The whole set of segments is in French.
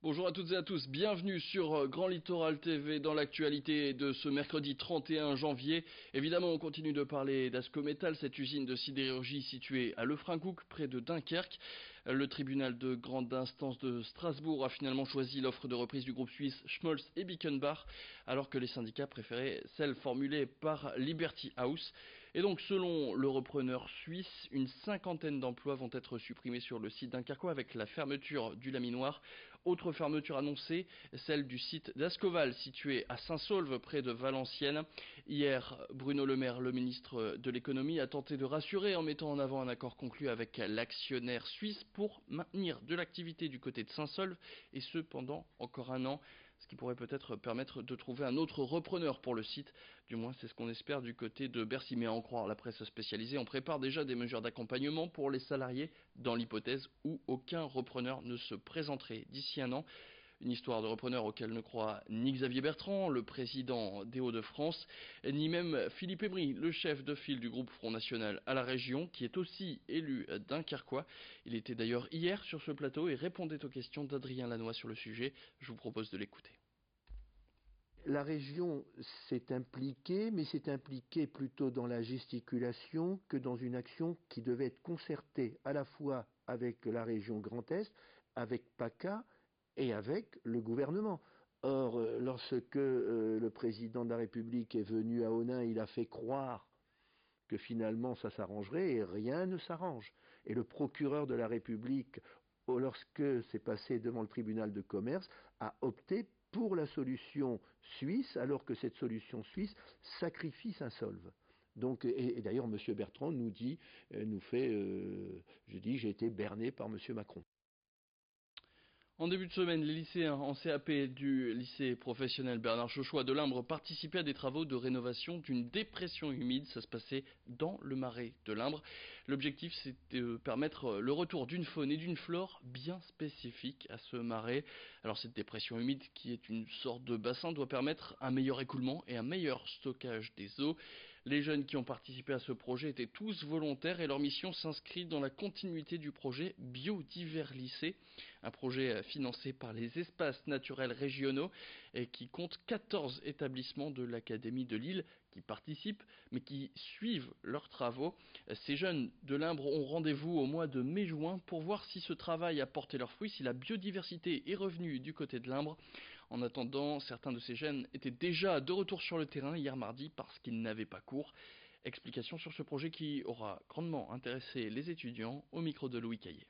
Bonjour à toutes et à tous, bienvenue sur Grand Littoral TV dans l'actualité de ce mercredi 31 janvier. Évidemment, on continue de parler d'Ascométal, cette usine de sidérurgie située à Lefrancouc, près de Dunkerque. Le tribunal de grande instance de Strasbourg a finalement choisi l'offre de reprise du groupe suisse Schmolz et Bickenbach, alors que les syndicats préféraient celle formulée par Liberty House. Et donc, selon le repreneur suisse, une cinquantaine d'emplois vont être supprimés sur le site dunkerquois avec la fermeture du laminoir. Autre fermeture annoncée, celle du site d'Ascoval, situé à Saint-Saulve, près de Valenciennes. Hier, Bruno Le Maire, le ministre de l'économie, a tenté de rassurer en mettant en avant un accord conclu avec l'actionnaire suisse pour maintenir de l'activité du côté de Saint-Saulve, et ce pendant encore un an, ce qui pourrait peut-être permettre de trouver un autre repreneur pour le site. Du moins, c'est ce qu'on espère du côté de Bercy. Mais à en croire la presse spécialisée, on prépare déjà des mesures d'accompagnement pour les salariés dans l'hypothèse où aucun repreneur ne se présenterait d'ici un an. Une histoire de repreneur auquel ne croit ni Xavier Bertrand, le président des Hauts-de-France, ni même Philippe Aybry, le chef de file du groupe Front National à la région, qui est aussi élu dunkerquois. Il était d'ailleurs hier sur ce plateau et répondait aux questions d'Adrien Lanois sur le sujet. Je vous propose de l'écouter. La région s'est impliquée, mais s'est impliquée plutôt dans la gesticulation que dans une action qui devait être concertée à la fois avec la région Grand Est, avec PACA et avec le gouvernement. Or, lorsque le président de la République est venu à Onnaing, il a fait croire que finalement ça s'arrangerait et rien ne s'arrange. Et le procureur de la République, lorsque c'est passé devant le tribunal de commerce, a opté pour la solution suisse, alors que cette solution suisse sacrifie Saint-Saulve. Donc, et d'ailleurs, M. Bertrand nous dit, j'ai été berné par M. Macron. En début de semaine, les lycéens en CAP du lycée professionnel Bernard Chauchois de Limbre participaient à des travaux de rénovation d'une dépression humide. Ça se passait dans le marais de Limbre. L'objectif, c'est de permettre le retour d'une faune et d'une flore bien spécifiques à ce marais. Alors cette dépression humide, qui est une sorte de bassin, doit permettre un meilleur écoulement et un meilleur stockage des eaux. Les jeunes qui ont participé à ce projet étaient tous volontaires et leur mission s'inscrit dans la continuité du projet Biodivers Lycée, un projet financé par les espaces naturels régionaux et qui compte 14 établissements de l'Académie de Lille qui participent mais qui suivent leurs travaux. Ces jeunes de Limbre ont rendez-vous au mois de mai-juin pour voir si ce travail a porté leurs fruits, si la biodiversité est revenue du côté de Limbre. En attendant, certains de ces jeunes étaient déjà de retour sur le terrain hier mardi parce qu'ils n'avaient pas cours. Explication sur ce projet qui aura grandement intéressé les étudiants au micro de Louis Caillé.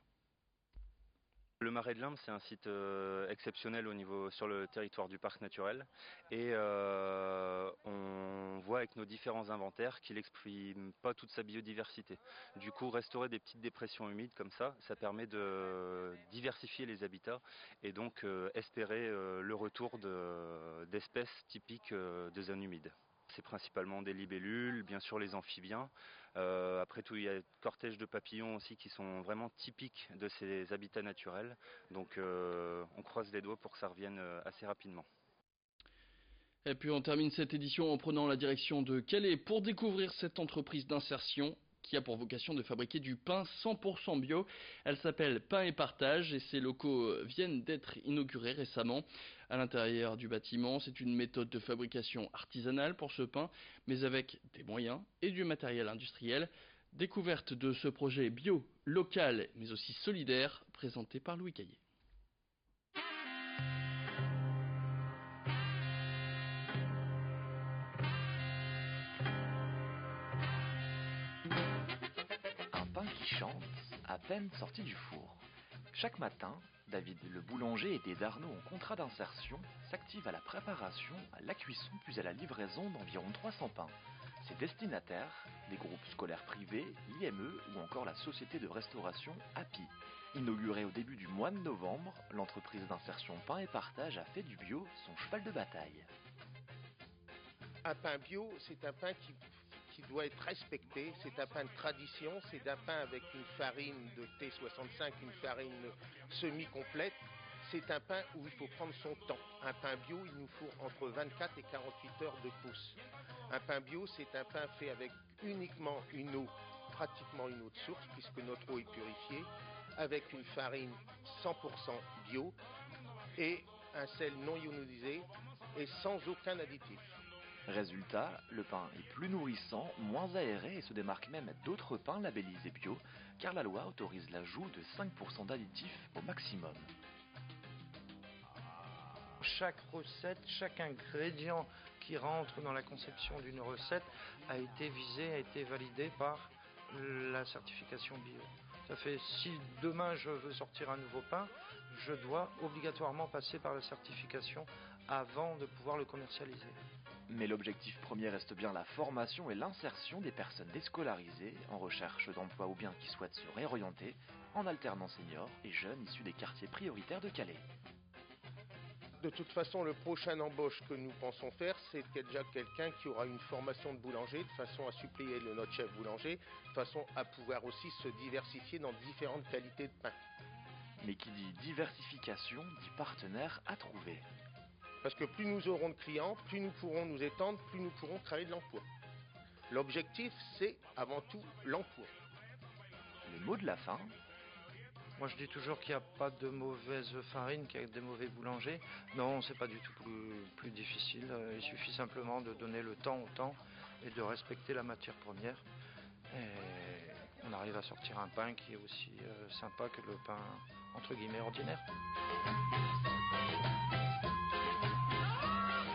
Le Marais de Limbre, c'est un site exceptionnel sur le territoire du parc naturel et on voit avec nos différents inventaires qu'il n'exprime pas toute sa biodiversité. Du coup, restaurer des petites dépressions humides comme ça permet de diversifier les habitats et donc espérer le retour d'espèces typiques de zones humides. C'est principalement des libellules, bien sûr les amphibiens. Après tout, il y a des cortèges de papillons aussi qui sont vraiment typiques de ces habitats naturels. Donc on croise les doigts pour que ça revienne assez rapidement. Et puis on termine cette édition en prenant la direction de Calais pour découvrir cette entreprise d'insertion qui a pour vocation de fabriquer du pain 100% bio. Elle s'appelle Pain et Partage et ses locaux viennent d'être inaugurés récemment. À l'intérieur du bâtiment, c'est une méthode de fabrication artisanale pour ce pain, mais avec des moyens et du matériel industriel. Découverte de ce projet bio, local, mais aussi solidaire, présenté par Louis Caillé. Un pain qui chante, à peine sorti du four. Chaque matin, David le boulanger et des Darnaud en contrat d'insertion s'activent à la préparation, à la cuisson puis à la livraison d'environ 300 pains. Ses destinataires, des groupes scolaires privés, l'IME ou encore la société de restauration API. Inaugurée au début du mois de novembre, l'entreprise d'insertion Pain et Partage a fait du bio son cheval de bataille. Un pain bio, c'est un pain qui doit être respecté, c'est un pain de tradition, c'est un pain avec une farine de T65, une farine semi-complète. C'est un pain où il faut prendre son temps. Un pain bio, il nous faut entre 24 et 48 heures de pousse. Un pain bio, c'est un pain fait avec uniquement une eau, pratiquement une eau de source, puisque notre eau est purifiée, avec une farine 100% bio et un sel non ionisé et sans aucun additif. Résultat, le pain est plus nourrissant, moins aéré et se démarque même d'autres pains labellisés bio, car la loi autorise l'ajout de 5% d'additifs au maximum. Chaque recette, chaque ingrédient qui rentre dans la conception d'une recette a été visé, a été validé par la certification bio. Ça fait, si demain je veux sortir un nouveau pain, je dois obligatoirement passer par la certification avant de pouvoir le commercialiser. Mais l'objectif premier reste bien la formation et l'insertion des personnes déscolarisées en recherche d'emploi ou bien qui souhaitent se réorienter en alternance seniors et jeunes issus des quartiers prioritaires de Calais. De toute façon, le prochain embauche que nous pensons faire, c'est déjà quelqu'un qui aura une formation de boulanger, de façon à suppléer notre chef boulanger, de façon à pouvoir aussi se diversifier dans différentes qualités de pain. Mais qui dit diversification, dit partenaire à trouver. Parce que plus nous aurons de clients, plus nous pourrons nous étendre, plus nous pourrons créer de l'emploi. L'objectif, c'est avant tout l'emploi. Le mot de la fin. Moi je dis toujours qu'il n'y a pas de mauvaise farine, qu'il y a des mauvais boulangers. Non, c'est pas du tout plus difficile. Il suffit simplement de donner le temps au temps et de respecter la matière première. Et on arrive à sortir un pain qui est aussi sympa que le pain entre guillemets ordinaire.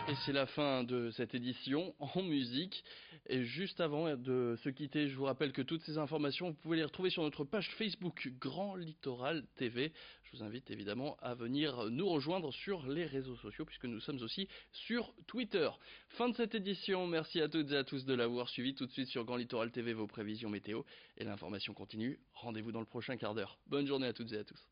Et c'est la fin de cette édition en musique. Et juste avant de se quitter, je vous rappelle que toutes ces informations, vous pouvez les retrouver sur notre page Facebook Grand Littoral TV. Je vous invite évidemment à venir nous rejoindre sur les réseaux sociaux puisque nous sommes aussi sur Twitter. Fin de cette édition, merci à toutes et à tous de l'avoir suivi. Tout de suite sur Grand Littoral TV, vos prévisions météo. Et l'information continue. Rendez-vous dans le prochain quart d'heure. Bonne journée à toutes et à tous.